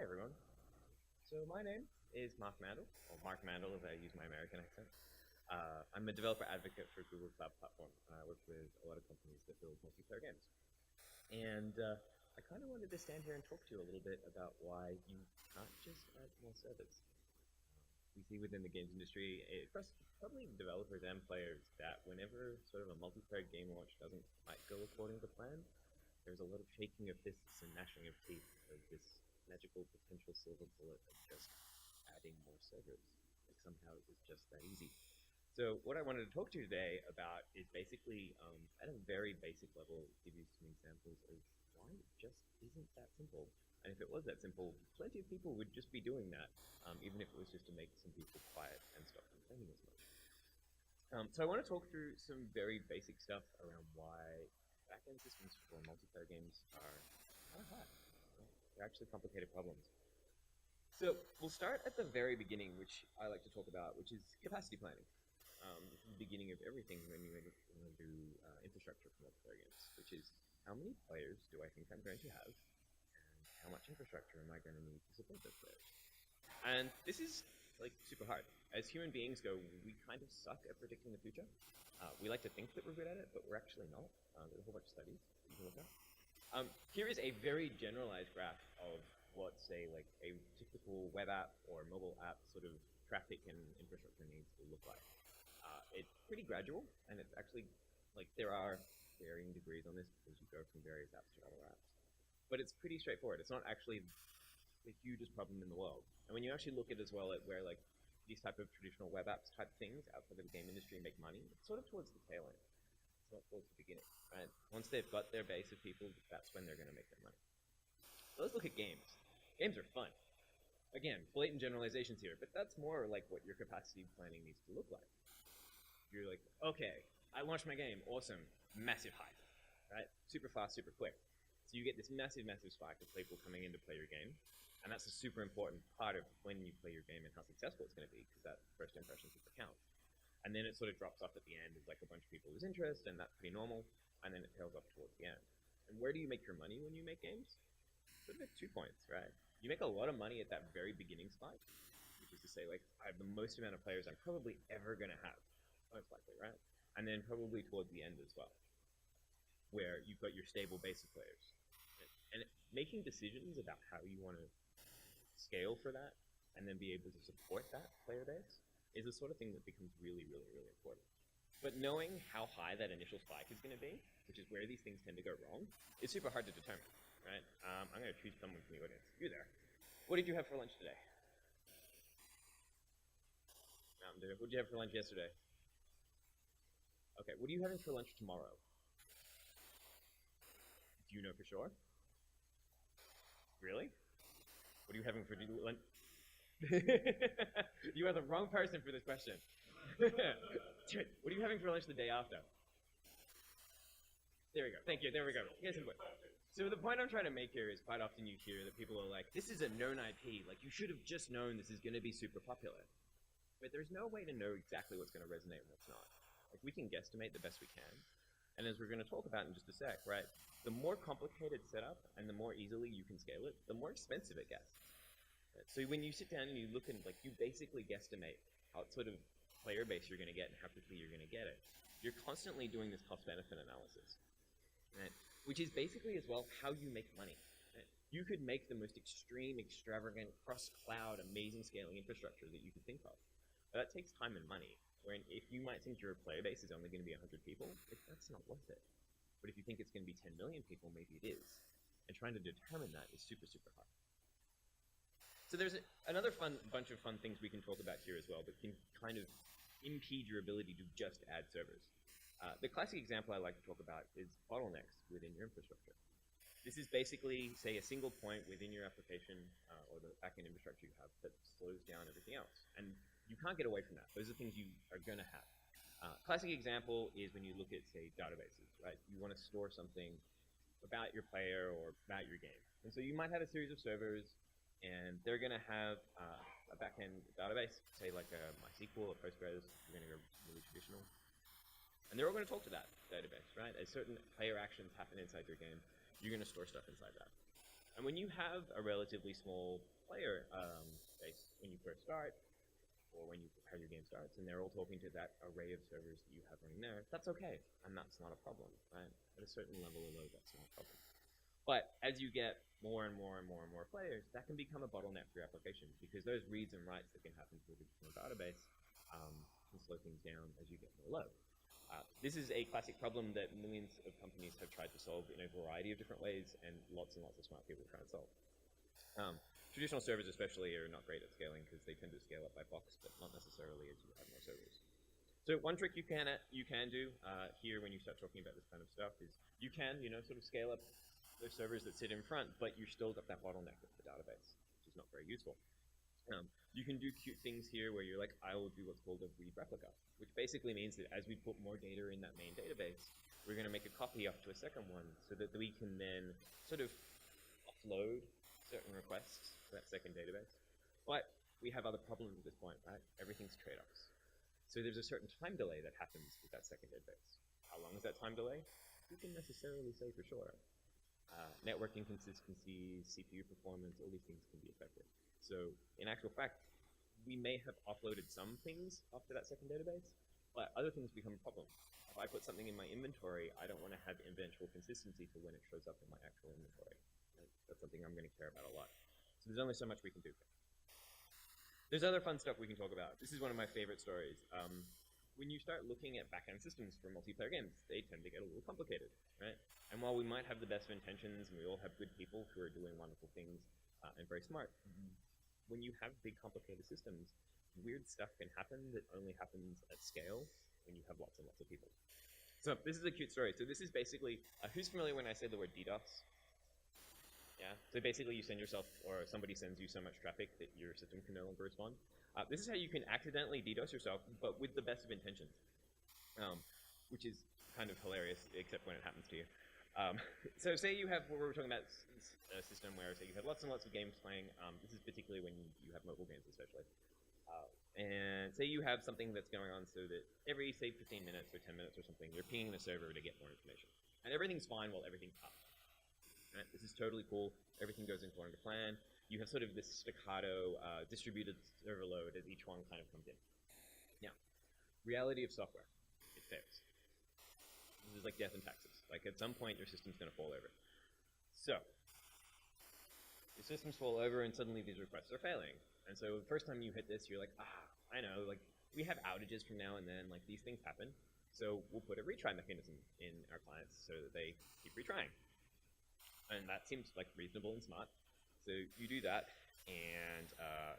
Hi everyone. So my name is Mark Mandel, or Mark Mandel if I use my American accent. I'm a developer advocate for Google Cloud Platform, and I work with a lot of companies that build multiplayer games. And I kind of wanted to stand here and talk to you a little bit about why you can't just add more servers. We see within the games industry, across probably developers and players, that whenever sort of a multiplayer game launch doesn't quite go according to plan, there's a lot of shaking of fists and gnashing of teeth of this magical potential silver bullet of just adding more servers. Like somehow it was just that easy. So what I wanted to talk to you today about is basically, at a very basic level, give you some examples of why it just isn't that simple. And if it was that simple, plenty of people would just be doing that, even if it was just to make some people quiet and stop complaining as much. So I want to talk through some very basic stuff around why backend systems for multiplayer games are kind of hard. They're actually complicated problems. So we'll start at the very beginning, which I like to talk about, which is capacity planning. The beginning of everything when you want to do infrastructure for multiplayer games, which is how many players do I think I'm going to have, and how much infrastructure am I going to need to support those players? And this is like super hard. As human beings go, we kind of suck at predicting the future. We like to think that we're good at it, but we're actually not. There's a whole bunch of studies that you can look at. Here is a very generalized graph of what, say, like a typical web app or mobile app sort of traffic and infrastructure needs will look like. It's pretty gradual, and it's actually, like, there are varying degrees on this because you go from various apps to other apps. But it's pretty straightforward. It's not actually the hugest problem in the world. And when you actually look at as well at where, like, these type of traditional web apps type things outside of the game industry make money, it's sort of towards the tail end. It's not towards the beginning, right? Once they've got their base of people, that's when they're going to make their money. So let's look at games. Games are fun. Again, blatant generalizations here, but that's more like what your capacity planning needs to look like. You're like, okay, I launched my game, awesome, massive hype, right? Super fast, super quick. So you get this massive, massive spike of people coming in to play your game, and that's a super important part of when you play your game and how successful it's going to be, because that first impression super counts. And then it sort of drops off at the end. It's like a bunch of people lose interest, and that's pretty normal, and then it tails off towards the end. And where do you make your money when you make games? Sort of at 2 points, right? You make a lot of money at that very beginning spike, which is to say, like, I have the most amount of players I'm probably ever going to have, most likely, right? And then probably towards the end as well, where you've got your stable base of players. And making decisions about how you want to scale for that and then be able to support that player base is the sort of thing that becomes really, really, really important. But knowing how high that initial spike is going to be, which is where these things tend to go wrong, is super hard to determine, right? I'm going to choose someone from the audience. You there. What did you have for lunch today? Mountain Dew. What did you have for lunch yesterday? Okay, what are you having for lunch tomorrow? Do you know for sure? Really? What are you having for lunch? You are the wrong person for this question. What are you having for lunch the day after? There we go. Thank you. There we go. Yes, so the point I'm trying to make here is quite often you hear that people are like, this is a known IP. Like, you should have just known this is going to be super popular. But there's no way to know exactly what's going to resonate and what's not. Like, we can guesstimate the best we can. And as we're going to talk about in just a sec, right, the more complicated setup and the more easily you can scale it, the more expensive it gets. Right? So when you sit down and you look and, like, you basically guesstimate how sort of player base you're going to get and how quickly you're going to get it, you're constantly doing this cost-benefit analysis, right? Which is basically as well how you make money. Right? You could make the most extreme, extravagant, cross-cloud, amazing scaling infrastructure that you could think of. But that takes time and money. When if you might think your player base is only going to be 100 people, that's not worth it. But if you think it's going to be 10 million people, maybe it is. And trying to determine that is super, super hard. So there's another bunch of fun things we can talk about here as well, but can kind of impede your ability to just add servers. The classic example I like to talk about is bottlenecks within your infrastructure. This is basically, say, a single point within your application or the backend infrastructure you have that slows down everything else. And you can't get away from that. Those are things you are going to have. Classic example is when you look at, say, databases, right? You want to store something about your player or about your game. And so you might have a series of servers, and they're going to have a backend database, say like a MySQL or Postgres. You're going to go really traditional. And they're all going to talk to that database, right? As certain player actions happen inside your game, you're going to store stuff inside that. And when you have a relatively small player base when you first start, or how your game starts, and they're all talking to that array of servers that you have running there, that's okay, and that's not a problem, right? At a certain level of load, that's not a problem. But as you get more and more and more and more players, that can become a bottleneck for your application, because those reads and writes that can happen to a traditional database can slow things down as you get more load. This is a classic problem that millions of companies have tried to solve in a variety of different ways, and lots of smart people try and solve. Traditional servers especially are not great at scaling because they tend to scale up by box, but not necessarily as you add more servers. So one trick you can do here when you start talking about this kind of stuff is you can, sort of scale up those servers that sit in front, but you've still got that bottleneck of the database, which is not very useful. You can do cute things here where you're like, I will do what's called a read replica, which basically means that as we put more data in that main database, we're going to make a copy up to a second one so that we can then sort of offload certain requests to that second database. But we have other problems at this point, right? Everything's trade-offs. So there's a certain time delay that happens with that second database. How long is that time delay? Who can necessarily say for sure? Networking consistency, CPU performance, all these things can be affected. So in actual fact, we may have offloaded some things off to that second database, but other things become a problem. If I put something in my inventory, I don't want to have eventual consistency for when it shows up in my actual inventory. That's something I'm going to care about a lot. So there's only so much we can do. There's other fun stuff we can talk about. This is one of my favorite stories. When you start looking at backend systems for multiplayer games, they tend to get a little complicated, right? And while we might have the best of intentions and we all have good people who are doing wonderful things and very smart, when you have big complicated systems, weird stuff can happen that only happens at scale when you have lots and lots of people. So this is a cute story. So this is basically, who's familiar when I say the word Detox? Yeah, so basically you send yourself, or somebody sends you so much traffic that your system can no longer respond. This is how you can accidentally DDoS yourself, but with the best of intentions, which is kind of hilarious, except when it happens to you. So say you have, what we're talking about, a system where say you have lots and lots of games playing. This is particularly when you have mobile games especially. And say you have something that's going on so that every, say, 15 minutes or 10 minutes or something, you're pinging the server to get more information. And everything's fine while everything's up. Right? This is totally cool. Everything goes according to plan. You have sort of this staccato distributed server load as each one kind of comes in. Now, reality of software, it fails. This is like death and taxes. Like at some point, your system's going to fall over. So, your systems fall over and suddenly these requests are failing. And so the first time you hit this, you're like, I know, like we have outages from now and then, like these things happen. So we'll put a retry mechanism in our clients so that they keep retrying. And that seems like reasonable and smart. So you do that, and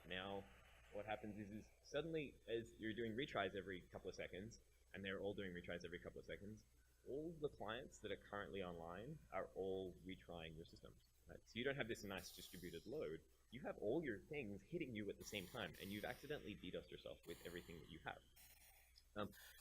now what happens is suddenly as you're doing retries every couple of seconds, and they're all doing retries every couple of seconds, all the clients that are currently online are all retrying your systems. Right? So you don't have this nice distributed load. You have all your things hitting you at the same time, and you've accidentally DDoSed yourself with everything that you have.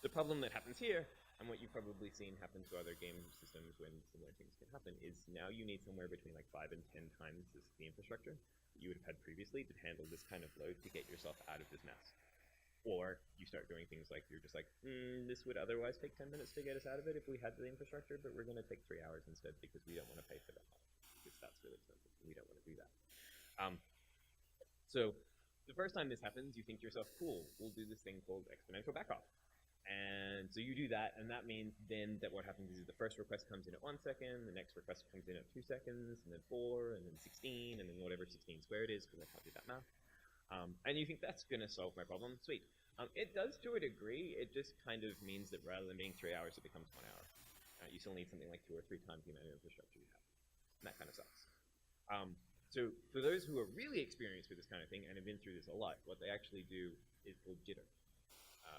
The problem that happens here, and what you've probably seen happen to other game systems when similar things can happen, is now you need somewhere between like 5 and 10 times the infrastructure that you would have had previously to handle this kind of load to get yourself out of this mess. Or you start doing things like you're just like, this would otherwise take 10 minutes to get us out of it if we had the infrastructure, but we're going to take 3 hours instead because we don't want to pay for that much, because that's really expensive and we don't want to do that. So the first time this happens, you think to yourself, cool, we'll do this thing called exponential backoff. And so you do that, and that means then that what happens is the first request comes in at 1 second, the next request comes in at 2 seconds, and then 4, and then 16, and then whatever 16 squared is, because I can't do that math. And you think that's going to solve my problem? Sweet. It does to a degree. It just kind of means that rather than being 3 hours, it becomes 1 hour. You still need something like 2 or 3 times the amount of infrastructure you have. And that kind of sucks. So for those who are really experienced with this kind of thing and have been through this a lot, what they actually do is called jitter.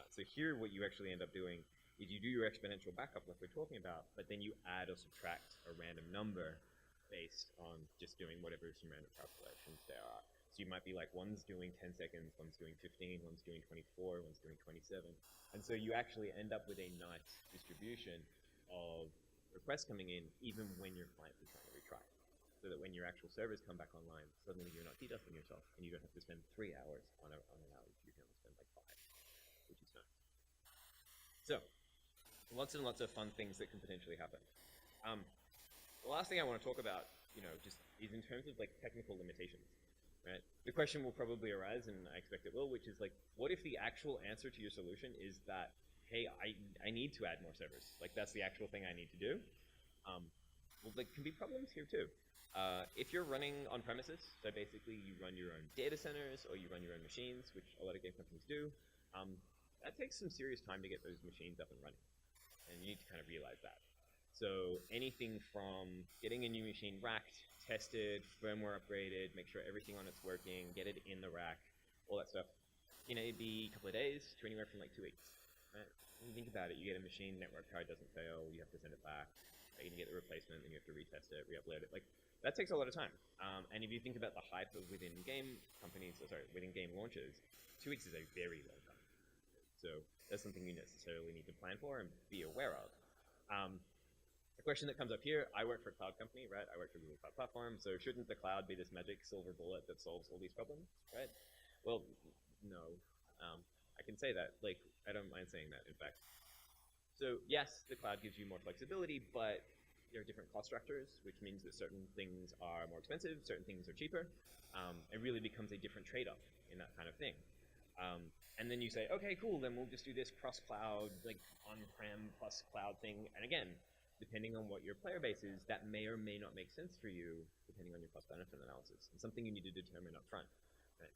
So here what you actually end up doing is you do your exponential backup like we're talking about, but then you add or subtract a random number based on just doing whatever some random calculations there are. So you might be like, one's doing 10 seconds, one's doing 15, one's doing 24, one's doing 27. And so you actually end up with a nice distribution of requests coming in even when your client is trying to retry. So that when your actual servers come back online, suddenly you're not DDoSing yourself and you don't have to spend 3 hours on an outage. You can only spend like 5, which is nice. So, lots and lots of fun things that can potentially happen. The last thing I want to talk about, just is in terms of like technical limitations, right? The question will probably arise, and I expect it will, which is like, what if the actual answer to your solution is that, hey, I need to add more servers. Like that's the actual thing I need to do. Well, there can be problems here too. If you're running on premises, so basically you run your own data centers or you run your own machines, which a lot of game companies do, that takes some serious time to get those machines up and running. And you need to kind of realize that. So anything from getting a new machine racked, tested, firmware upgraded, make sure everything on it's working, get it in the rack, all that stuff, you know, it'd be a couple of days to anywhere from like 2 weeks. Right? When you think about it, you get a machine, network card doesn't fail, you have to send it back, right? You can get the replacement, then you have to retest it, re-upload it. Like that takes a lot of time. And if you think about the hype of within game companies, within game launches, 2 weeks is a very long time. So that's something you necessarily need to plan for and be aware of. The question that comes up here, I work for a cloud company, right? I work for Google Cloud Platform, so shouldn't the cloud be this magic silver bullet that solves all these problems, right? Well, no. I can say that, like, I don't mind saying that, in fact. So yes, the cloud gives you more flexibility, but there are different cost structures, which means that certain things are more expensive, certain things are cheaper. It really becomes a different trade-off in that kind of thing. And then you say, okay, cool, then we'll just do this cross-cloud, like on-prem plus cloud thing. And again, depending on what your player base is, that may or may not make sense for you, depending on your cost-benefit analysis. And something you need to determine up front.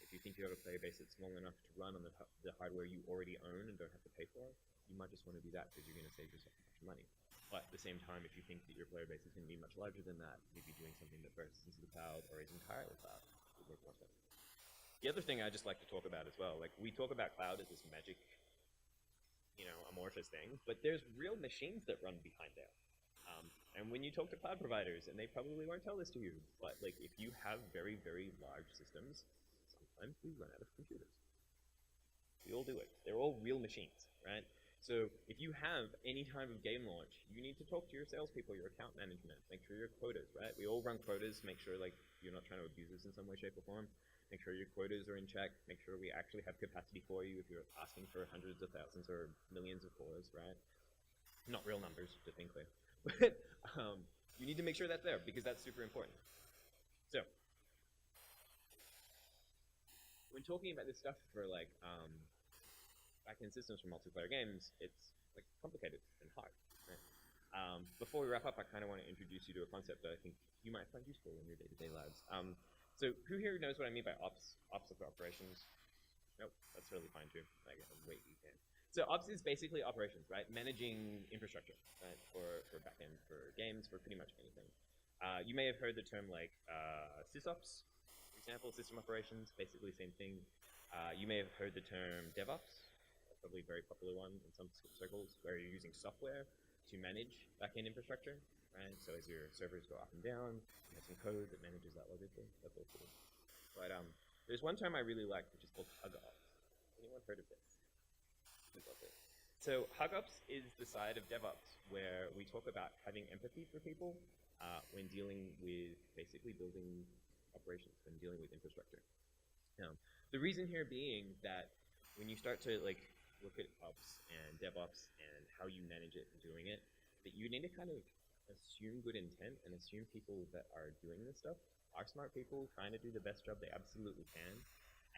If you think you have a player base that's small enough to run on the hardware you already own and don't have to pay for, you might just want to do that because you're going to save yourself much money. But at the same time, if you think that your player base is going to be much larger than that, maybe doing something that bursts into the cloud or is entirely cloud would make more sense. The other thing I just like to talk about as well, like we talk about cloud as this magic, you know, amorphous thing, but there's real machines that run behind there. And when you talk to cloud providers, and they probably won't tell this to you, but like if you have very, very large systems, sometimes we run out of computers. We all do it. They're all real machines, right? So if you have any type of game launch, you need to talk to your salespeople, your account management, make sure your quotas, right? We all run quotas, make sure like you're not trying to abuse us in some way, shape, or form. Make sure your quotas are in check. Make sure we actually have capacity for you if you're asking for hundreds of thousands or millions of cores, right? Not real numbers, to think clear. But you need to make sure that's there because that's super important. So when talking about this stuff for like back-end systems for multiplayer games, it's like complicated and hard. Right? Before we wrap up, I kind of want to introduce you to a concept that I think you might find useful in your day-to-day lives. So who here knows what I mean by ops of operations? Nope, that's really fine too. I guess wait, you can. So ops is basically operations, right? Managing infrastructure, right? For backend, for games, for pretty much anything. You may have heard the term like sysops, for example, system operations, basically same thing. You may have heard the term DevOps, probably a very popular one in some circles, where you're using software to manage backend infrastructure, right? So as your servers go up and down, you have some code that manages that logically. That's all cool. But there's one term I really like, which is called HugOps. Anyone heard of this? So HugOps is the side of DevOps where we talk about having empathy for people when dealing with basically building operations, when dealing with infrastructure. The reason here being that when you start to like look at ops and DevOps and how you manage it and doing it, that you need to kind of assume good intent and assume people that are doing this stuff are smart people trying to do the best job they absolutely can.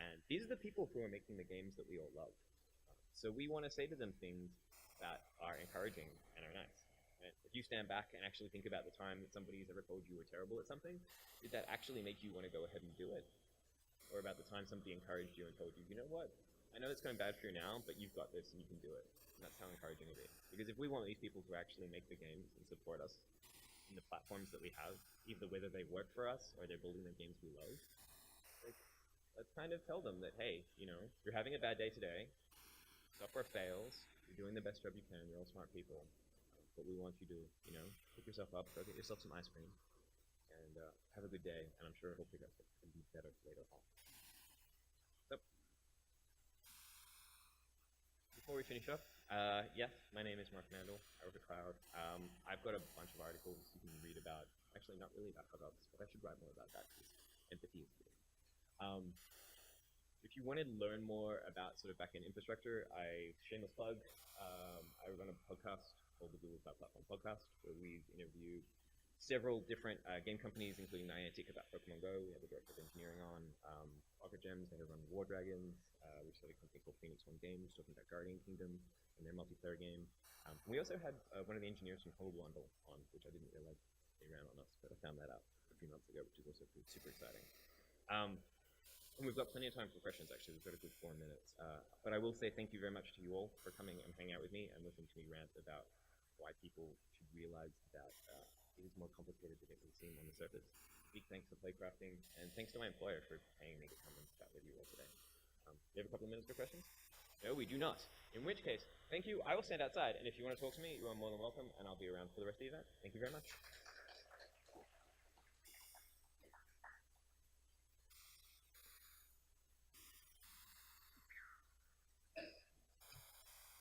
And these are the people who are making the games that we all love. So we want to say to them things that are encouraging and are nice. Right? If you stand back and actually think about the time that somebody's ever told you were terrible at something, did that actually make you want to go ahead and do it? Or about the time somebody encouraged you and told you, you know what, I know it's going bad for you now, but you've got this and you can do it. And that's how encouraging it is. Because if we want these people to actually make the games and support us in the platforms that we have, either whether they work for us or they're building the games we love, like, let's kind of tell them that, hey, you know, you're having a bad day today, software fails, you're doing the best job you can, you're all smart people, but we want you to, you know, pick yourself up, go get yourself some ice cream, and have a good day, and I'm sure it'll pick up and be better later on. So, before we finish up, yes, my name is Mark Mandel, I work at Cloud. I've got a bunch of articles you can read about, actually not really about HugOps, but I should write more about that because empathy is good. If you want to learn more about sort of backend infrastructure, shameless plug, I run a podcast called the Google Cloud Platform Podcast, where we've interviewed several different game companies, including Niantic about Pokemon Go. We have a director of engineering on Pocket Gems. They have run War Dragons. We started a company called Phoenix One Games, talking about Guardian Kingdom and their multiplayer game. We also had one of the engineers from Humble Bundle on, which I didn't realize they ran on us, but I found that out a few months ago, which is also super exciting. And we've got plenty of time for questions, actually. We've got a good 4 minutes. But I will say thank you very much to you all for coming and hanging out with me and listening to me rant about why people should realize that it is more complicated than it would seem on the surface. Big thanks to Playcrafting, and thanks to my employer for paying me to come and chat with you all today. Do you have a couple of minutes for questions? No, we do not. In which case, thank you. I will stand outside, and if you want to talk to me, you are more than welcome, and I'll be around for the rest of the event. Thank you very much.